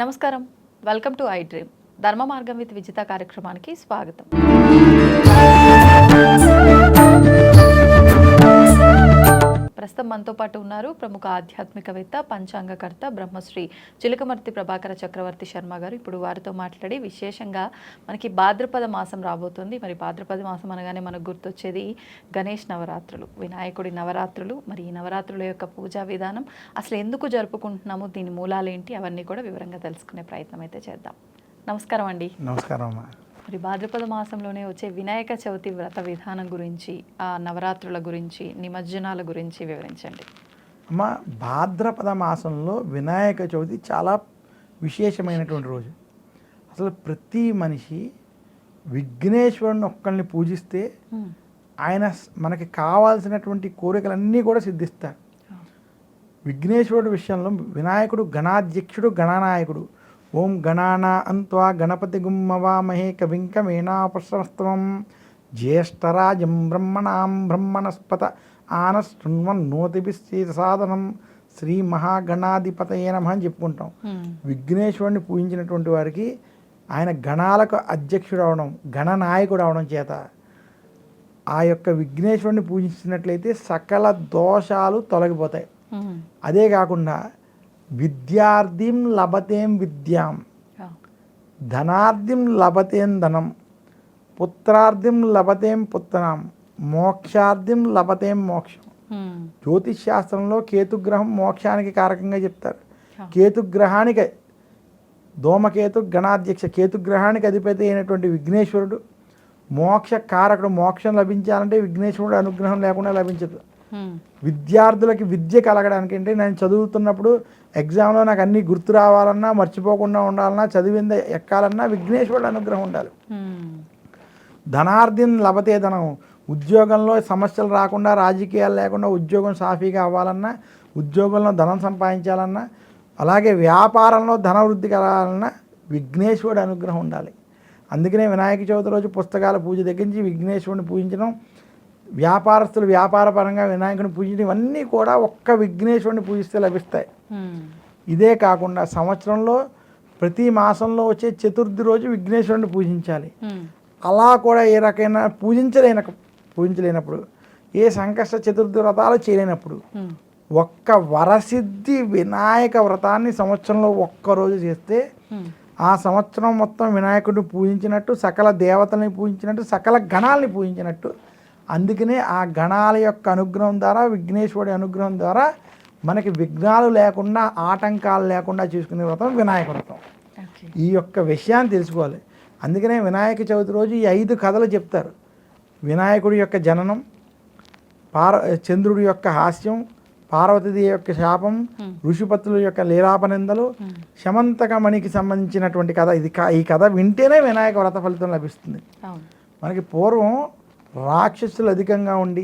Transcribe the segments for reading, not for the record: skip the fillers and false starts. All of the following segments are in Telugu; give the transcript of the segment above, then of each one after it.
నమస్కారం. Welcome to I dream. ధర్మ మార్గం విత్ విజిత కార్యక్రమానికి స్వాగతం. ప్రస్తుతం మనతో పాటు ఉన్నారు ప్రముఖ ఆధ్యాత్మికవేత్త, పంచాంగకర్త బ్రహ్మశ్రీ చిలకమర్తి ప్రభాకర చక్రవర్తి శర్మ గారు. ఇప్పుడు వారితో మాట్లాడి విశేషంగా మనకి భాద్రపద మాసం రాబోతుంది. మరి భాద్రపద మాసం అనగానే మనకు గుర్తొచ్చేది గణేష్ నవరాత్రులు, వినాయకుడి నవరాత్రులు. మరి ఈ నవరాత్రుల యొక్క పూజా విధానం, అసలు ఎందుకు జరుపుకుంటున్నాము, దీని మూలాలేంటి, అవన్నీ కూడా వివరంగా తెలుసుకునే ప్రయత్నం అయితే చేద్దాం. నమస్కారం అండి. నమస్కారం అమ్మా. మరి భాద్రపద మాసంలోనే వచ్చే వినాయక చవితి వ్రత విధానం గురించి, ఆ నవరాత్రుల గురించి, నిమజ్జనాల గురించి వివరించండి. అమ్మ, భాద్రపద మాసంలో వినాయక చవితి చాలా విశేషమైనటువంటి రోజు. అసలు ప్రతి మనిషి విఘ్నేశ్వరుని ఒక్కరిని పూజిస్తే ఆయన మనకి కావాల్సినటువంటి కోరికలన్నీ కూడా సిద్ధిస్తారు. విఘ్నేశ్వరుడు విషయంలో వినాయకుడు గణాధ్యక్షుడు, గణనాయకుడు. ఓం గణానా అంత్వా గణపతి గుమ్మవామహే కవిం కవీనాపస్రవస్తవం జ్యేష్ఠరాజం బ్రహ్మణాం బ్రహ్మణస్పత ఆనశృణ్వన్నోతిభిశ్చేత సాధనం శ్రీ మహాగణాధిపతయే నమః అని చెప్పుకుంటాం. విఘ్నేశ్వరుని పూజించినటువంటి వారికి ఆయన గణాలకు అధ్యక్షుడు అవడం, గణనాయకుడు అవడం చేత ఆ యొక్క విఘ్నేశ్వరుని పూజించినట్లయితే సకల దోషాలు తొలగిపోతాయి. అదే కాకుండా విద్యార్థిం లభతేం విద్యాం, ధనార్థిం లభతేం ధనం, పుత్రార్థిం లభతేం పుత్రాం, మోక్షార్థిం లభతేం మోక్షం. జ్యోతిష్ శాస్త్రంలో కేతుగ్రహం మోక్షానికి కారకంగా చెప్తారు. కేతుగ్రహానికి ధూమకేతు గణాధ్యక్ష, కేతుగ్రహానికి అధిపతి అయినటువంటి విఘ్నేశ్వరుడు మోక్ష కారకుడు. మోక్షం లభించాలంటే విఘ్నేశ్వరుడు అనుగ్రహం లేకుండా లభించదు. విద్యార్థులకి విద్య కలగడానికి, అంటే నేను చదువుతున్నప్పుడు ఎగ్జామ్లో నాకు అన్నీ గుర్తు రావాలన్నా, మర్చిపోకుండా ఉండాలన్నా, చదివింది ఎక్కాలన్నా విఘ్నేశ్వరుడు అనుగ్రహం ఉండాలి. ధనార్థిం లభతే ధనం, ఉద్యోగంలో సమస్యలు రాకుండా, రాజకీయాలు లేకుండా ఉద్యోగం సాఫీగా అవ్వాలన్నా, ఉద్యోగంలో ధనం సంపాదించాలన్నా, అలాగే వ్యాపారంలో ధనవృద్ధి కలగాలన్నా విఘ్నేశ్వరుడు అనుగ్రహం ఉండాలి. అందుకనే వినాయక చవితి రోజు పుస్తకాల పూజ దగ్గర నుంచి విఘ్నేశ్వరుని పూజించడం, వ్యాపారస్తులు వ్యాపారపరంగా వినాయకుని పూజించడం, ఇవన్నీ కూడా ఒక్క విఘ్నేశ్వరుని పూజిస్తే లభిస్తాయి. ఇదే కాకుండా సంవత్సరంలో ప్రతి మాసంలో వచ్చే చతుర్థి రోజు విఘ్నేశ్వరుని పూజించాలి. అలా కూడా ఏ రకమైన పూజించలేనప్పుడు, ఏ సంకష్ట చతుర్థి వ్రతాలు చేయలేనప్పుడు ఒక్క వరసిద్ధి వినాయక వ్రతాన్ని సంవత్సరంలో ఒక్కరోజు చేస్తే ఆ సంవత్సరం మొత్తం వినాయకుడిని పూజించినట్టు, సకల దేవతల్ని పూజించినట్టు, సకల గణాలని పూజించినట్టు. అందుకనే ఆ గణాల యొక్క అనుగ్రహం ద్వారా, విఘ్నేశ్వరుడి అనుగ్రహం ద్వారా మనకి విఘ్నాలు లేకుండా, ఆటంకాలు లేకుండా చూసుకునే వ్రతం వినాయక వ్రతం. ఈ యొక్క విషయాన్ని తెలుసుకోవాలి. అందుకనే వినాయక చవితి రోజు ఈ 5 కథలు చెప్తారు. వినాయకుడి యొక్క జననం, చంద్రుడి యొక్క హాస్యం, పార్వతీదేవి యొక్క శాపం, ఋషిపత్రుల యొక్క లీలాపనిందలు, శమంతకమణికి సంబంధించినటువంటి కథ. ఈ కథ వింటేనే వినాయక వ్రత ఫలితం లభిస్తుంది. మనకి పూర్వం రాక్షసులు అధికంగా ఉండి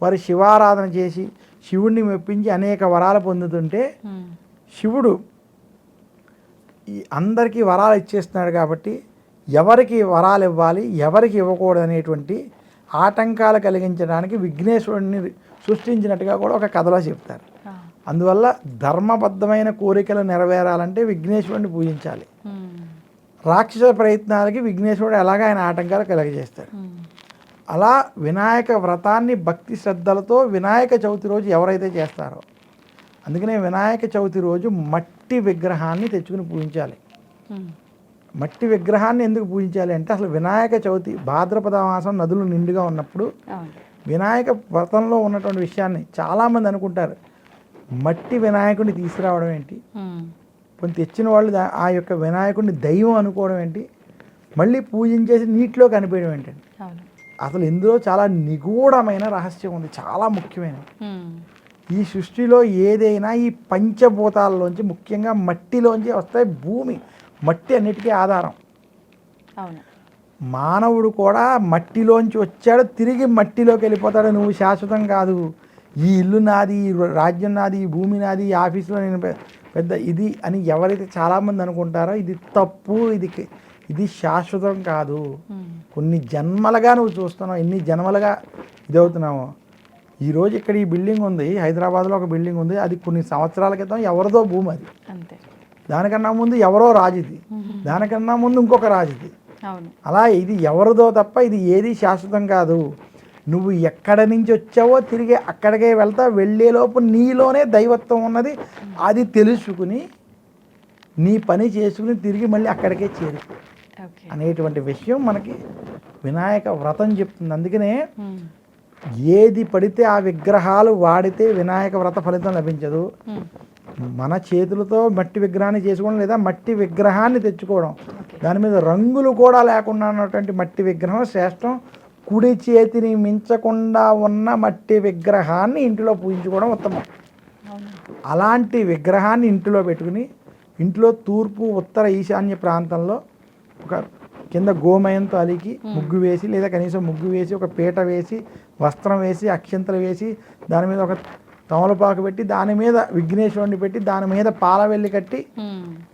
వారు శివారాధన చేసి శివుణ్ణి మెప్పించి అనేక వరాలు పొందుతుంటే, శివుడు అందరికీ వరాలు ఇచ్చేస్తున్నాడు కాబట్టి ఎవరికి వరాలు ఇవ్వాలి, ఎవరికి ఇవ్వకూడదు అనేటువంటి ఆటంకాలు కలిగించడానికి విఘ్నేశ్వరుడిని సృష్టించినట్టుగా కూడా ఒక కథలో చెప్తారు. అందువల్ల ధర్మబద్ధమైన కోరికలు నెరవేరాలంటే విఘ్నేశ్వరుడిని పూజించాలి. రాక్షస ప్రయత్నాలకి విఘ్నేశ్వరుడు ఎలాగ ఆయన ఆటంకాలు కలిగజేస్తాడు. అలా వినాయక వ్రతాన్ని భక్తి శ్రద్ధలతో వినాయక చవితి రోజు ఎవరైతే చేస్తారో, అందుకనే వినాయక చవితి రోజు మట్టి విగ్రహాన్ని తెచ్చుకుని పూజించాలి. మట్టి విగ్రహాన్ని ఎందుకు పూజించాలి అంటే, అసలు వినాయక చవితి భాద్రపద మాసం నదులు నిండుగా ఉన్నప్పుడు వినాయక వ్రతంలో ఉన్నటువంటి విషయాన్ని చాలామంది అనుకుంటారు. మట్టి వినాయకుడిని తీసుకురావడం ఏంటి, కొన్ని తెచ్చిన వాళ్ళు ఆ యొక్క వినాయకుడిని దైవం అనుకోవడం ఏంటి, మళ్ళీ పూజించేసి నీటిలో కనిపించడం ఏంటండి. అసలు ఇందులో చాలా నిగూఢమైన రహస్యం ఉంది, చాలా ముఖ్యమైనది. ఈ సృష్టిలో ఏదైనా ఈ పంచభూతాల్లోంచి, ముఖ్యంగా మట్టిలోంచి వస్తాయి. భూమి, మట్టి అన్నిటికీ ఆధారం. మానవుడు కూడా మట్టిలోంచి వచ్చాడు, తిరిగి మట్టిలోకి వెళ్ళిపోతాడు. నువ్వు శాశ్వతం కాదు, ఈ ఇల్లు నాది, ఈ రాజ్యం నాది, ఈ భూమి నాది, ఈ ఆఫీసులో నేను పెద్ద ఇది అని ఎవరైతే చాలామంది అనుకుంటారో ఇది తప్పు. ఇది శాశ్వతం కాదు. కొన్ని జన్మలుగా నువ్వు చూస్తున్నావు, ఎన్ని జన్మలుగా ఇదవుతున్నావు. ఈరోజు ఇక్కడ ఈ బిల్డింగ్ ఉంది, హైదరాబాద్లో ఒక బిల్డింగ్ ఉంది, అది కొన్ని సంవత్సరాల క్రితం ఎవరిదో భూమి. అది అంతే. దానికన్నా ముందు ఎవరో రాజుది, దానికన్నా ముందు ఇంకొక రాజుది. అవును. అలా ఇది ఎవరిదో తప్ప ఇది ఏది శాశ్వతం కాదు. నువ్వు ఎక్కడ నుంచి వచ్చావో తిరిగి అక్కడికే వెళ్తా, వెళ్ళేలోపు నీలోనే దైవత్వం ఉన్నది. అది తెలుసుకుని నీ పని చేసుకుని తిరిగి మళ్ళీ అక్కడికే చేరుకో అనేటువంటి విషయం మనకి వినాయక వ్రతం చెప్తుంది. అందుకనే ఏది పడితే ఆ విగ్రహాలు వాడితే వినాయక వ్రత ఫలితం లభించదు. మన చేతులతో మట్టి విగ్రహాన్ని చేసుకోవడం, లేదా మట్టి విగ్రహాన్ని తెచ్చుకోవడం, దాని మీద రంగులు కూడా లేకుండా ఉన్నటువంటి మట్టి విగ్రహం శ్రేష్టం. కుడి చేతిని మించకుండా ఉన్న మట్టి విగ్రహాన్ని ఇంటిలో పూజించుకోవడం ఉత్తమం. అలాంటి విగ్రహాన్ని ఇంటిలో పెట్టుకుని ఇంట్లో తూర్పు ఉత్తర ఈశాన్య ప్రాంతంలో ఒక కింద గోమయంతో అలికి ముగ్గు వేసి, లేదా కనీసం ముగ్గు వేసి ఒక పీట వేసి వస్త్రం వేసి అక్షంతలు వేసి దాని మీద ఒక తమలపాకు పెట్టి దాని మీద విఘ్నేశ్వరుని పెట్టి దాని మీద పాలవెల్లి కట్టి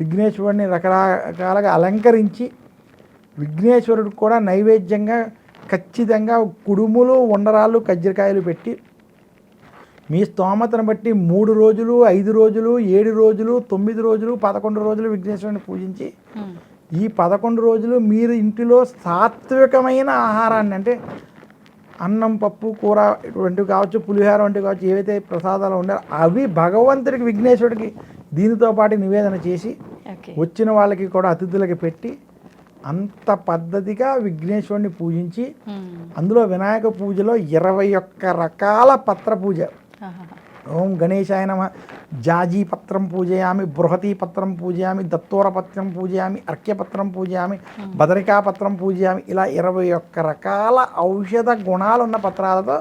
విఘ్నేశ్వరుని రకరకాలుగా అలంకరించి విఘ్నేశ్వరుడికి కూడా నైవేద్యంగా ఖచ్చితంగా కుడుములు ఉండరాళ్ళు కజ్జికాయలు పెట్టి మీ స్తోమతను బట్టి 3 రోజులు 5 రోజులు 7 రోజులు 9 రోజులు 11 రోజులు విఘ్నేశ్వరుని పూజించి ఈ 11 రోజులు మీరు ఇంటిలో సాత్వికమైన ఆహారాన్ని, అంటే అన్నం పప్పు కూర వంటివి కావచ్చు, పులిహోర వంటివి కావచ్చు, ఏవైతే ప్రసాదాలు ఉండాలో అవి భగవంతుడికి విఘ్నేశ్వరుడికి దీనితో పాటు నివేదన చేసి వచ్చిన వాళ్ళకి కూడా అతిథులకి పెట్టి అంత పద్ధతిగా విఘ్నేశ్వరుని పూజించి, అందులో వినాయక పూజలో 21 రకాల పత్ర పూజ. ఓం గణేశాయ నమః జాజీ పత్రం పూజయామి, బృహతీ పత్రం పూజయామి, దత్తోర పత్రం పూజయామి, అర్క్యపత్రం పూజయామి, బదరికా పత్రం పూజయామి, ఇలా 21 రకాల ఔషధ గుణాలున్న పత్రాలతో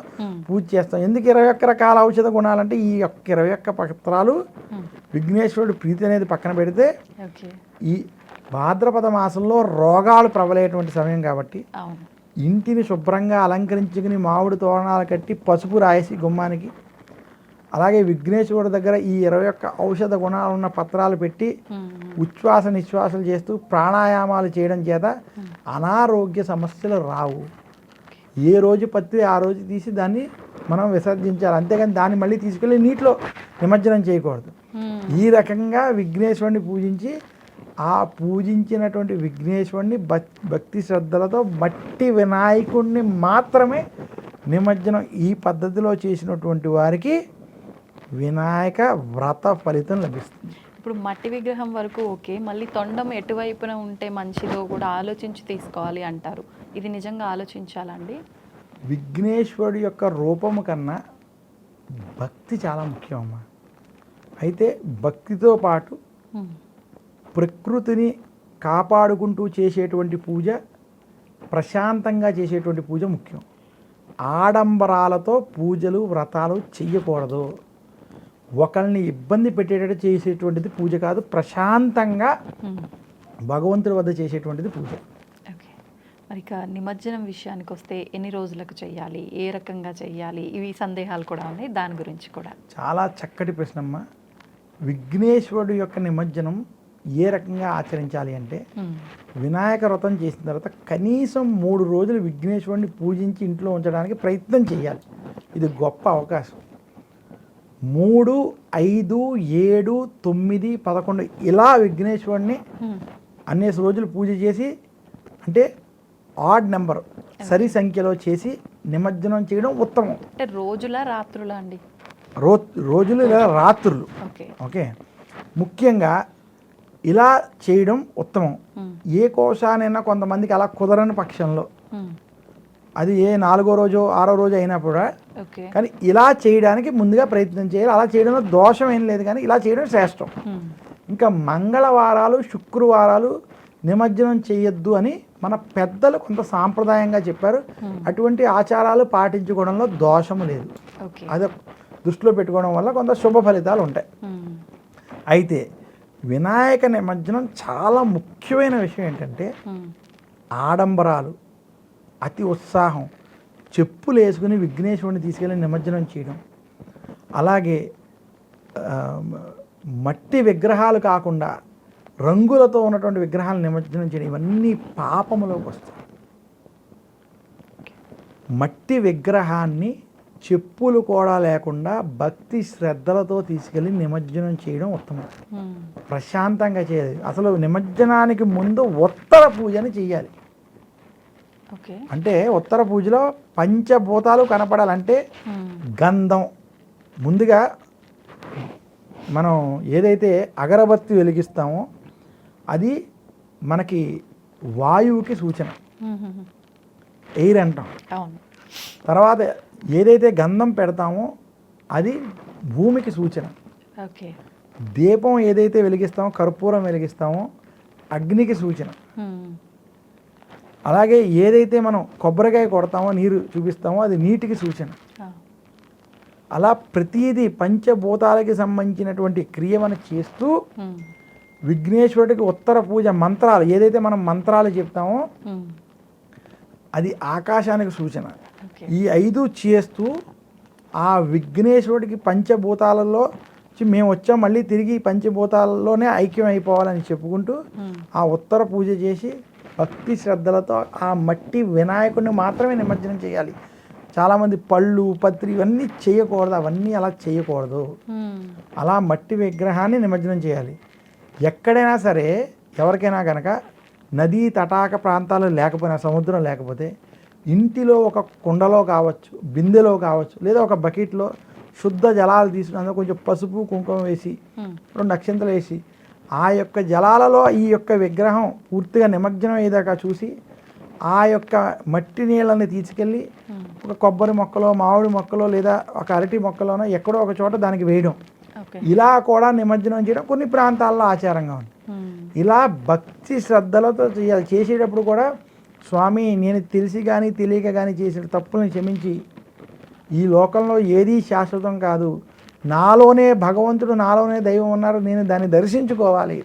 పూజ చేస్తాం. ఎందుకు 21 రకాల ఔషధ గుణాలంటే ఈ 21 పత్రాలు విఘ్నేశ్వరుడు ప్రీతి అనేది పక్కన పెడితే ఈ భాద్రపద మాసంలో రోగాలు ప్రబలేటువంటి సమయం కాబట్టి ఇంటిని శుభ్రంగా అలంకరించుకుని మామిడి తోరణాలు కట్టి పసుపు రాయేసి గుమ్మానికి, అలాగే విఘ్నేశ్వరుడి దగ్గర ఈ 21 ఔషధ గుణాలు ఉన్న పత్రాలు పెట్టి ఉచ్ఛ్వాస నిశ్వాసాలు చేస్తూ ప్రాణాయామాలు చేయడం చేత అనారోగ్య సమస్యలు రావు. ఏ రోజు పత్రి ఆ రోజు తీసి దాన్ని మనం విసర్జించాలి, అంతేగాని దాన్ని మళ్ళీ తీసుకెళ్ళి నీటిలో నిమజ్జనం చేయకూడదు. ఈ రకంగా విఘ్నేశ్వరుని పూజించి ఆ పూజించినటువంటి విఘ్నేశ్వరుని భక్తి శ్రద్ధలతో మట్టి వినాయకుడిని మాత్రమే నిమజ్జనం ఈ పద్ధతిలో చేసినటువంటి వారికి వినాయక వ్రత ఫలితం లభిస్తుంది. ఇప్పుడు మట్టి విగ్రహం వరకు ఓకే, మళ్ళీ తొండం ఎటువైపున ఉంటే మంచిదో కూడా ఆలోచించి తీసుకోవాలి అంటారు. ఇది నిజంగా ఆలోచించాలండి? విఘ్నేశ్వరుడు యొక్క రూపము కన్నా భక్తి చాలా ముఖ్యం అమ్మా. అయితే భక్తితో పాటు ప్రకృతిని కాపాడుకుంటూ చేసేటువంటి పూజ, ప్రశాంతంగా చేసేటువంటి పూజ ముఖ్యం. ఆడంబరాలతో పూజలు వ్రతాలు చెయ్యకూడదు. ఒకరిని ఇబ్బంది పెట్టేటట్టు చేసేటువంటిది పూజ కాదు. ప్రశాంతంగా భగవంతుడి వద్ద చేసేటువంటిది పూజ. మరి ఇక నిమజ్జనం విషయానికి వస్తే ఎన్ని రోజులకు చేయాలి, ఏ రకంగా చేయాలి, ఇవి సందేహాలు కూడా ఉన్నాయి, దాని గురించి కూడా. చాలా చక్కటి ప్రశ్నమ్మ. విఘ్నేశ్వరుడు యొక్క నిమజ్జనం ఏ రకంగా ఆచరించాలి అంటే, వినాయక వ్రతం చేసిన తర్వాత కనీసం 3 రోజులు విఘ్నేశ్వరుని పూజించి ఇంట్లో ఉంచడానికి ప్రయత్నం చేయాలి. ఇది గొప్ప అవకాశం. 3, 5, 7, 9, 11 ఇలా విఘ్నేశ్వరుని అన్నేసి రోజులు పూజ చేసి, అంటే ఆడ్ నెంబర్ సరి సంఖ్యలో చేసి నిమజ్జనం చేయడం ఉత్తమం. అంటే రోజుల రాత్రులా అండి? రోజులు లేదా రాత్రులు. ఓకే, ముఖ్యంగా ఇలా చేయడం ఉత్తమం. ఏ కోశానైనా కొంతమందికి అలా కుదరని పక్షంలో, అది ఏ 4వ రోజు 6వ రోజు అయినా కూడా, కానీ ఇలా చేయడానికి ముందుగా ప్రయత్నం చేయాలి. అలా చేయడంలో దోషం ఏం లేదు, కానీ ఇలా చేయడం శ్రేష్టం. ఇంకా మంగళవారాలు శుక్రవారాలు నిమజ్జనం చేయొద్దు అని మన పెద్దలు కొంత సాంప్రదాయంగా చెప్పారు. అటువంటి ఆచారాలు పాటించుకోవడంలో దోషము లేదు. అది దృష్టిలో పెట్టుకోవడం వల్ల కొంత శుభ ఫలితాలు ఉంటాయి. అయితే వినాయక నిమజ్జనం చాలా ముఖ్యమైన విషయం ఏంటంటే, ఆడంబరాలు, అతి ఉత్సాహం, చెప్పులు వేసుకుని విఘ్నేశ్వరుని తీసుకెళ్ళి నిమజ్జనం చేయడం, అలాగే మట్టి విగ్రహాలు కాకుండా రంగులతో ఉన్నటువంటి విగ్రహాలు నిమజ్జనం చేయడం, ఇవన్నీ పాపములోకి వస్తాయి. మట్టి విగ్రహాన్ని చెప్పులు కూడా లేకుండా భక్తి శ్రద్ధలతో తీసుకెళ్ళి నిమజ్జనం చేయడం ఉత్తమం. ప్రశాంతంగా చేయాలి. అసలు నిమజ్జనానికి ముందు ఉత్తర పూజని చెయ్యాలి. ఓకే. అంటే ఉత్తర పూజలో పంచభూతాలు కనపడాలంటే గంధం ముందుగా మనం ఏదైతే అగరబత్తి వెలిగిస్తామో అది మనకి వాయువుకి సూచన, ఎయిర్ అంటాం. అవును. తర్వాత ఏదైతే గంధం పెడతామో అది భూమికి సూచన. ఓకే. దీపం ఏదైతే వెలిగిస్తామో కర్పూరం వెలిగిస్తామో అగ్నికి సూచన. అలాగే ఏదైతే మనం కొబ్బరికాయ కొడతామో నీరు చూపిస్తామో అది నీటికి సూచన. అలా ప్రతిదీ పంచభూతాలకి సంబంధించినటువంటి క్రియ మనం చేస్తూ విఘ్నేశ్వరుడికి ఉత్తర పూజ మంత్రాలు ఏదైతే మనం మంత్రాలు చెప్తామో అది ఆకాశానికి సూచన. ఈ 5 చేస్తూ ఆ విఘ్నేశ్వరుడికి పంచభూతాలలో మేము వచ్చాం, మళ్ళీ తిరిగి పంచభూతాలలోనే ఐక్యం అయిపోవాలని చెప్పుకుంటూ ఆ ఉత్తర పూజ చేసి భక్తి శ్రద్ధలతో ఆ మట్టి వినాయకుడిని మాత్రమే నిమజ్జనం చేయాలి. చాలామంది పళ్ళు పత్రి ఇవన్నీ చేయకూడదు, అవన్నీ అలా చేయకూడదు. అలా మట్టి విగ్రహాన్ని నిమజ్జనం చేయాలి. ఎక్కడైనా సరే ఎవరికైనా కనుక నదీ తటాక ప్రాంతాలు లేకపోయినా, సముద్రం లేకపోతే ఇంటిలో ఒక కుండలో కావచ్చు, బిందెలో కావచ్చు, లేదా ఒక బకెట్లో శుద్ధ జలాలు తీసుకుని కొంచెం పసుపు కుంకుమ వేసి 2 అక్షంతలు వేసి ఆ యొక్క జలాలలో ఈ యొక్క విగ్రహం పూర్తిగా నిమజ్జనం అయ్యేదాకా చూసి ఆ యొక్క మట్టి నీళ్ళని తీసుకెళ్ళి ఒక కొబ్బరి మొక్కలో, మామిడి మొక్కలో, లేదా ఒక అరటి మొక్కలోనో ఎక్కడో ఒక చోట దానికి వేయడం. ఇలా కూడా నిమజ్జనం చేయడం కొన్ని ప్రాంతాల్లో ఆచారంగా ఉంది. ఇలా భక్తి శ్రద్ధలతో చేయాలి. చేసేటప్పుడు కూడా స్వామి నేను తెలిసి కానీ తెలియక కానీ చేసిన తప్పులను క్షమించి ఈ లోకంలో ఏదీ శాశ్వతం కాదు, నాలోనే భగవంతుడు, నాలోనే దైవం ఉన్నారు, నేను దాన్ని దర్శించుకోవాలి.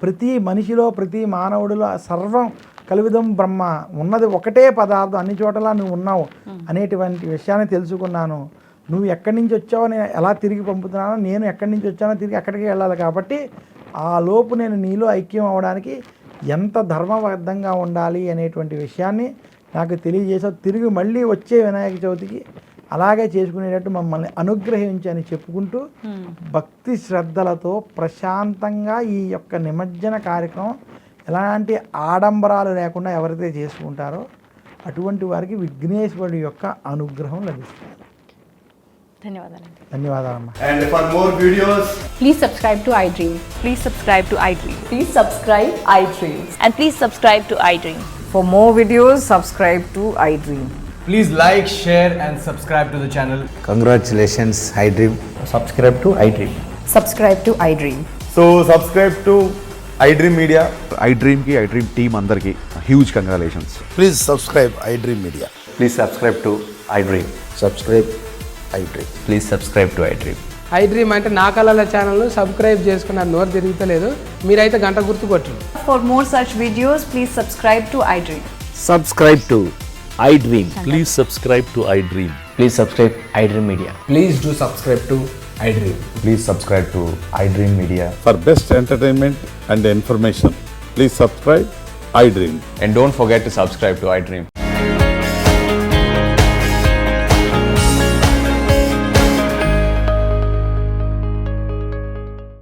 ప్రతి మనిషిలో ప్రతి మానవుడిలో సర్వం కలివిదం బ్రహ్మ, ఉన్నది ఒకటే పదార్థం, అన్ని చోట్ల నువ్వు ఉన్నావు అనేటువంటి విషయాన్ని తెలుసుకున్నాను. నువ్వు ఎక్కడి నుంచి వచ్చావో నేను ఎలా తిరిగి పంపుతున్నానో, నేను ఎక్కడి నుంచి వచ్చానో తిరిగి అక్కడికి వెళ్ళాలి. కాబట్టి ఆ లోపు నేను నీలో ఐక్యం అవ్వడానికి ఎంత ధర్మబద్ధంగా ఉండాలి అనేటువంటి విషయాన్ని నాకు తెలియజేసావు. తిరిగి మళ్ళీ వచ్చే వినాయక చవితికి అలాగే చేసుకునేటట్టు మమ్మల్ని అనుగ్రహించని చెప్పుకుంటూ భక్తి శ్రద్ధలతో ప్రశాంతంగా ఈ యొక్క నిమజ్జన కార్యక్రమం ఎలాంటి ఆడంబరాలు లేకుండా ఎవరైతే చేసుకుంటారో అటువంటి వారికి విఘ్నేశ్వరుడి యొక్క అనుగ్రహం లభిస్తుంది. ధన్యవాదాలండి. ధన్యవాదాలమ్మా. And for more videos, Please subscribe to iDream. Please subscribe to iDream. Please subscribe iDream. And please subscribe to iDream. For more videos, subscribe to iDream. please like, share and subscribe to the channel. Congratulations, iDream. Subscribe to iDream. Subscribe to iDream. So subscribe to iDream Media. iDream ki iDream team andarki huge congratulations. Please subscribe iDream Media. Please subscribe to iDream. Subscribe iDream. Please subscribe to iDream. iDream అంటే నా కళల ఛానల్ను సబ్స్క్రైబ్ చేసుకున్న నోరు తిరుగుతలేదు, మీరైతే గంట గుర్తు కొట్టండి. For more such videos, please subscribe to iDream. Subscribe to iDream. Please subscribe to iDream. Please subscribe iDream Media. Please do subscribe to iDream. Please subscribe to iDream Media. For best entertainment and information, please subscribe iDream. And don't forget to subscribe to iDream.